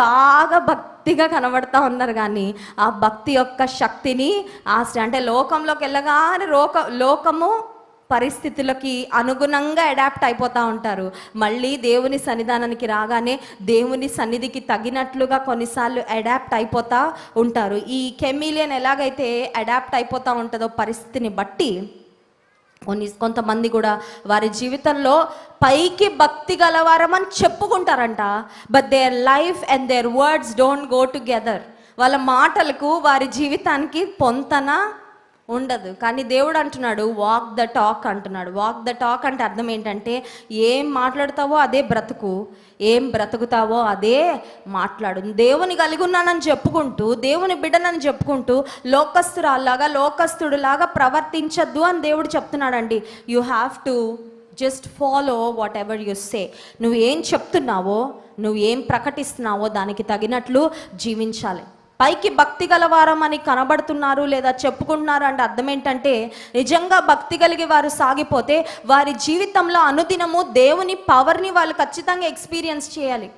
బాగా భక్తిగా కనబడతా ఉన్నారు, కానీ ఆ భక్తి యొక్క శక్తిని అంటే లోకంలోకి వెళ్ళగానే లోకము పరిస్థితులకి అనుగుణంగా అడాప్ట్ అయిపోతూ ఉంటారు. మళ్ళీ దేవుని సన్నిధానానికి రాగానే దేవుని సన్నిధికి తగినట్లుగా కొన్నిసార్లు అడాప్ట్ అయిపోతూ ఉంటారు. ఈ కెమిలియన్ ఎలాగైతే అడాప్ట్ అయిపోతూ ఉంటుందో పరిస్థితిని బట్టి, కొంతమంది కూడా వారి జీవితంలో పైకి భక్తి గలవారమని చెప్పుకుంటారంట, but their life and their words don't go together. వాళ్ళ మాటలకు వారి జీవితానికి పొంతన ఉండదు. కానీ దేవుడు అంటున్నాడు వాక్ ద టాక్ అంటున్నాడు. వాక్ ద టాక్ అంటే అర్థం ఏంటంటే, ఏం మాట్లాడతావో అదే బ్రతుకు, ఏం బ్రతుకుతావో అదే మాట్లాడు. దేవుని కలిగి ఉన్నానని చెప్పుకుంటూ, దేవుని బిడ్డనని చెప్పుకుంటూ లోకస్తుడులాగా ప్రవర్తించద్దు అని దేవుడు చెప్తున్నాడండి. You have to just follow whatever you say. నువ్వు ఏం చెప్తున్నావో, నువ్వు ఏం ప్రకటిస్తున్నావో దానికి తగినట్లు జీవించాలి. పైకి భక్తి గలవారం అని కనబడుతున్నారు లేదా చెప్పుకుంటున్నారు అంటే అర్థం ఏంటంటే, నిజంగా భక్తి కలిగి వారు సాగిపోతే వారి జీవితంలో అనుదినము దేవుని పవర్ని వాళ్ళు ఖచ్చితంగా ఎక్స్పీరియన్స్ చేయాలి.